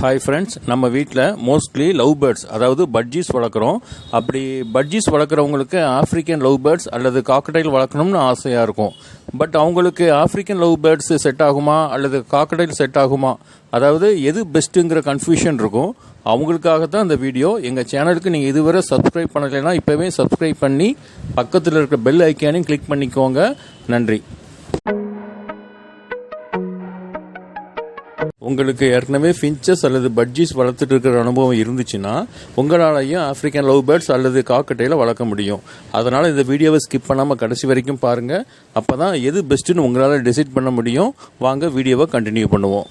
Hi friends, நம்ம வீட்டில் mostly love birds அதாவது பட்ஜீஸ் வளர்க்குறோம். அப்படி பட்ஜீஸ் வளர்க்குறவங்களுக்கு ஆஃப்ரிக்கன் லவ் பேர்ட்ஸ் அல்லது காக்கடைல் வளர்க்கணும்னு ஆசையாக இருக்கும். பட் அவங்களுக்கு ஆஃப்ரிக்கன் லவ் பேர்ட்ஸ் செட் ஆகுமா அல்லது காக்கடைல் செட் ஆகுமா, அதாவது எது பெஸ்ட்டுங்கிற கன்ஃபியூஷன் இருக்கும். அவங்களுக்காக தான் இந்த வீடியோ. எங்கள் சேனலுக்கு நீங்கள் இதுவரை சப்ஸ்கிரைப் பண்ணலைன்னா இப்போவே சப்ஸ்கிரைப் பண்ணி பக்கத்தில் இருக்கிற பெல் ஐக்கானையும் கிளிக் பண்ணிக்கோங்க. நன்றி. உங்களுக்கு ஏற்கனவே ஃபின்ச்சஸ் அல்லது பட்ஜீஸ் வளர்த்துட்டு இருக்கிற அனுபவம் இருந்துச்சுன்னா உங்களாலையும் ஆஃப்ரிக்கன் லவ் பேர்ட்ஸ் அல்லது காக்கட்டைல வளர்க்க முடியும். அதனால் இந்த வீடியோவை ஸ்கிப் பண்ணாமல் கடைசி வரைக்கும் பாருங்கள். அப்போ தான் எது பெஸ்ட்டுன்னு உங்களால் டிசைட் பண்ண முடியும். வாங்க வீடியோவை கண்டினியூ பண்ணுவோம்.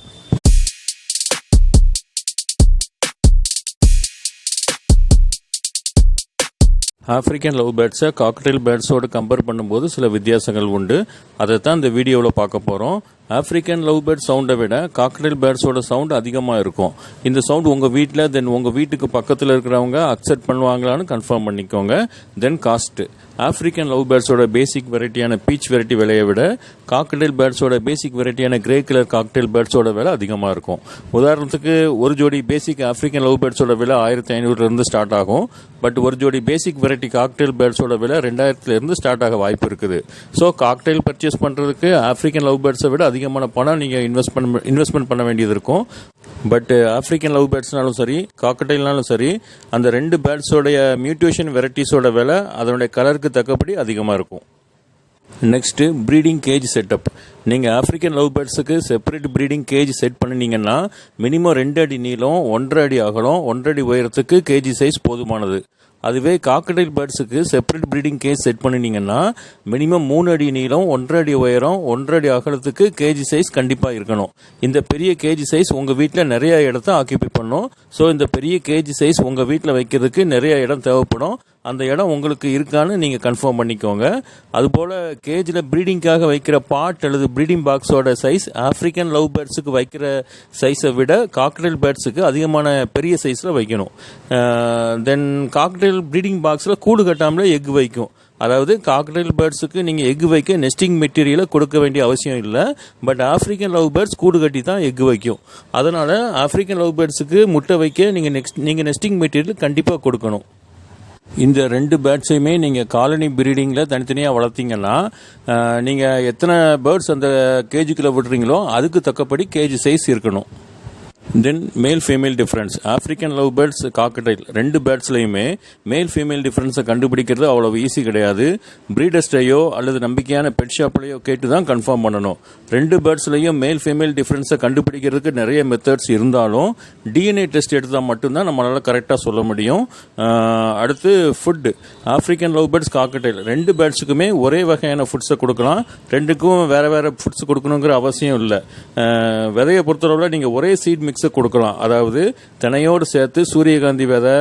ஆஃப்ரிக்கன் லவ் பேர்ட்ஸை காக்கடைல் பேர்ட்ஸோடு கம்பேர் பண்ணும்போது சில வித்தியாசங்கள் உண்டு. அதை தான் இந்த வீடியோவில் பார்க்க போகிறோம். ஆஃப்ரிக்கன் லவ் பேர்ட் சவுண்டை விட காக்கடைல் பேர்ட்ஸோட சவுண்ட் அதிகமாக இருக்கும். இந்த சவுண்ட் உங்கள் வீட்டில் தென் உங்கள் வீட்டுக்கு பக்கத்தில் இருக்கிறவங்க அக்செப்ட் பண்ணுவாங்களான்னு கன்ஃபார்ம் பண்ணிக்கோங்க. தென் காஸ்ட்டு. ஆஃப்ரிக்கன் லவ் பேர்ட்ஸோட பேசிக் வெரைட்டியான பீச் வெரைட்டி விலையை விட காக்கடைல் பேர்ட்ஸோட பேசிக் வெரைட்டியான கிரே கலர் காக்கடைல் பேர்ட்ஸோட விலை அதிகமாக இருக்கும். உதாரணத்துக்கு ஒரு ஜோடி பேசிக் ஆஃப்ரிக்கன் லவ் பேர்ட்ஸோட விலை 1500 ஸ்டார்ட் ஆகும். பட் ஒரு ஜோடி பேசிக் வெரைட்டி காக்டெயில் பேர்ட்ஸோட விலை 2000 ஸ்டார்ட் ஆக வாய்ப்பு இருக்குது. ஸோ காக்டெயில் பர்ச்சேஸ் பண்ணுறதுக்கு ஆஃப்ரிக்கன் லவ் பேர்ட்ஸை விட அதிகமான பணம் நீங்கள் இன்வெஸ்ட்மெண்ட் பண்ண வேண்டியது இருக்கும். பட் ஆஃப்ரிக்கன் லவ் பேர்ட்ஸ்னாலும் சரி காக்கடைல்னாலும் சரி அந்த ரெண்டு பேர்ட்ஸோடைய மியூட்டேஷன் வெரைட்டிஸோட விலை அதனுடைய கலருக்கு தக்கபடி அதிகமாக இருக்கும். Next breeding cage setup. நீங்கள் ஆஃப்ரிக்கன் லவ் பேர்ட்ஸுக்கு செப்பரேட் ப்ரீடிங் கேஜ் செட் பண்ணினீங்கன்னா மினிமம் 2 அடி நீளம், 1.5 அடி அகலம், 1 அடி உயரத்துக்கு கேஜி சைஸ் போதுமானது. அதுவே காக்கடைல் பேர்ட்ஸுக்கு செப்பரேட் ப்ரீடிங் கேஜ் செட் பண்ணினீங்கன்னா மினிமம் 3 அடி நீளம், 1.5 அடி உயரம், 1.5 அடி அகலத்துக்கு கேஜி சைஸ் கண்டிப்பாக இருக்கணும். இந்த பெரிய கேஜி சைஸ் உங்கள் வீட்டில் நிறைய இடத்த ஆக்கியபை பண்ணும். ஸோ இந்த பெரிய கேஜி சைஸ் உங்கள் வீட்டில் வைக்கிறதுக்கு நிறைய இடம் தேவைப்படும். அந்த இடம் உங்களுக்கு இருக்கான்னு நீங்கள் கன்ஃபார்ம் பண்ணிக்கோங்க. அதுபோல் கேஜில் ப்ரீடிங்காக வைக்கிற பாட் அல்லது ப்ரீடிங் பாக்ஸோட சைஸ் ஆஃப்ரிக்கன் லவ் பேர்ட்ஸுக்கு வைக்கிற சைஸை விட காக்கடைல் பேர்ட்ஸுக்கு அதிகமான பெரிய சைஸில் வைக்கணும். தென் காக்கடைல் ப்ரீடிங் பாக்ஸில் கூடு கட்டாமலே எக் வைக்கும். அதாவது காக்கடைல் பேர்ட்ஸுக்கு நீங்கள் எக் வைக்க நெஸ்டிங் மெட்டீரியலை கொடுக்க வேண்டிய அவசியம் இல்லை. பட் ஆஃப்ரிக்கன் லவ் பேர்ட்ஸ் கூடு கட்டி தான் எக் வைக்கும். அதனால் ஆஃப்ரிக்கன் லவ் பேர்ட்ஸுக்கு முட்டை வைக்க நீங்கள் நெஸ்டிங் மெட்டீரியல் கண்டிப்பாக கொடுக்கணும். இந்த ரெண்டு பேர்ட்ஸையுமே நீங்கள் காலனி ப்ரீடிங்கில் தனித்தனியாக வளர்த்தீங்கன்னா நீங்கள் எத்தனை பேர்ட்ஸ் அந்த கேஜுக்குள்ளே விடுறீங்களோ அதுக்கு தக்கபடி கேஜி சைஸ் இருக்கணும். Then male female difference. African love birds cockatiel ரெண்டு பேர்ட்ஸ்லையுமே மேல் ஃபீமேல் டிஃப்ரென்ஸை கண்டுபிடிக்கிறது அவ்வளோ ஈஸி கிடையாது. ப்ரீடர்ஸ்டையோ அல்லது நம்பிக்கையான பெட் ஷாப்லையோ கேட்டு தான் கன்ஃபார்ம் பண்ணணும். ரெண்டு பேர்ட்ஸ்லையும் மேல் ஃபீமேல் டிஃப்ரென்ஸை கண்டுபிடிக்கிறதுக்கு நிறைய மெத்தட்ஸ் இருந்தாலும் டிஎன்ஏ டெஸ்ட் எடுத்தால் மட்டும்தான் நம்மளால் கரெக்டாக சொல்ல முடியும். அடுத்து food. African love birds cockatiel ரெண்டு பேர்ட்ஸுக்குமே ஒரே வகையான ஃபுட்ஸை கொடுக்கலாம். ரெண்டுக்கும் வேறு வேறு ஃபுட்ஸ் கொடுக்கணுங்கிற அவசியம் இல்லை. விதையை பொறுத்தளவில் நீங்கள் ஒரே சீட் மிக்ஸ் கொடுக்கலாம். அதாவது தினையோடு சேர்த்து சூரியகாந்தி விதை,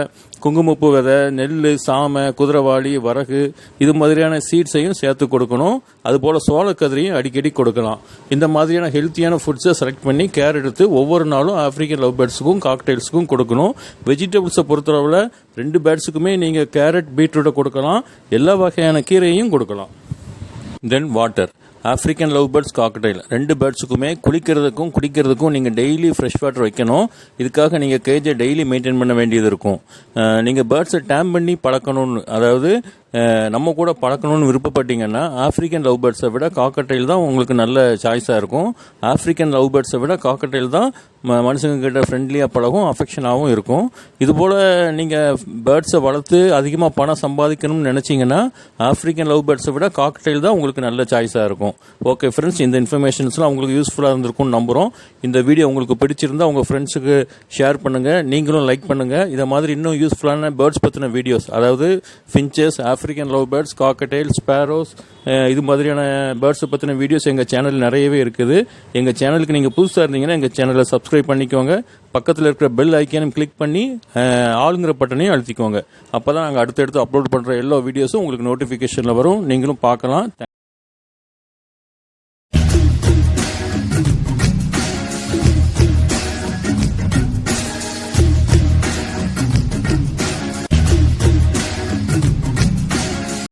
குங்குமப்பூ விதை, நெல், சாமை, குதிரைவாளி, வரகு இது மாதிரியான சீட்ஸையும் சேர்த்து கொடுக்கணும். அதுபோல் சோளக்கதிரையும் அடிக்கடி கொடுக்கலாம். இந்த மாதிரியான ஹெல்த்தியான ஃபுட்ஸை செலக்ட் பண்ணி கேர் எடுத்து ஒவ்வொரு நாளும் ஆஃப்ரிக்கன் லவ் பேர்ட்ஸுக்கும் காக்டைல்ஸுக்கும் கொடுக்கணும். வெஜிடபிள்ஸை பொறுத்தளவில் ரெண்டு பேர்ட்ஸுக்குமே நீங்கள் கேரட், பீட்ரூட்டை கொடுக்கலாம். எல்லா வகையான கீரையும் கொடுக்கலாம். Then water. African love birds cockatiel ரெண்டு பேர்ட்ஸுக்குமே குளிக்கிறதுக்கும் குடிக்கிறதுக்கும் நீங்கள் டெய்லி ஃப்ரெஷ் வாட்டர் வைக்கணும். இதுக்காக நீங்கள் கேஜை டெய்லி மெயின்டைன் பண்ண வேண்டியது இருக்கும். நீங்கள் பேர்ட்ஸை டேம் பண்ணி பழக்கணும்னு, அதாவது நம்ம கூட பழக்கணும்னு விருப்பப்பட்டீங்கன்னா ஆஃப்ரிக்கன் லவ் பேர்ட்ஸை விட காக்கடைல் தான் உங்களுக்கு நல்ல சாய்ஸாக இருக்கும். ஆஃப்ரிக்கன் லவ் பேர்ட்ஸை விட காக்கடைல் தான் மனுஷங்க கிட்ட ஃப்ரெண்ட்லியாக பழகும், அஃபெக்ஷனாகவும் இருக்கும். இதுபோல் நீங்கள் பேர்ட்ஸை வளர்த்து அதிகமாக பணம் சம்பாதிக்கணும்னு நினச்சிங்கன்னா ஆஃப்ரிக்கன் லவ் பேர்ட்ஸை விட காக்கடைல் தான் உங்களுக்கு நல்ல சாய்ஸாக இருக்கும். ஓகே ஃப்ரெண்ட்ஸ், இந்த இன்ஃபர்மேஷன்ஸ்லாம் உங்களுக்கு யூஸ்ஃபுல்லாக இருந்திருக்கும்னு நம்புகிறோம். இந்த வீடியோ உங்களுக்கு பிடிச்சிருந்தால் உங்கள் ஃப்ரெண்ட்ஸுக்கு ஷேர் பண்ணுங்கள், நீங்களும் லைக் பண்ணுங்கள். இதை மாதிரி இன்னும் யூஸ்ஃபுல்லான பேர்ட்ஸ் பற்றின வீடியோஸ், அதாவது finches, African love birds, cockatiel, sparrows இது மாதிரியான பேர்ட்ஸை பற்றின வீடியோஸ் எங்கள் சேனல் நிறையவே இருக்குது. எங்கள் சேனலுக்கு நீங்கள் புதுசாக இருந்தீங்கன்னா எங்கள் சேனலை சப்ஸ்கிரைப் பண்ணிக்கோங்க. பக்கத்தில் இருக்கிற பெல் ஐக்கானையும் கிளிக் பண்ணி ஆளுங்கிற பட்டனையும் அழுத்திக்கோங்க. அப்போ தான் நாங்கள் அடுத்தடுத்து அப்லோட் பண்ணுற எல்லா வீடியோஸும் உங்களுக்கு நோட்டிஃபிகேஷனில் வரும், நீங்களும் பார்க்கலாம்.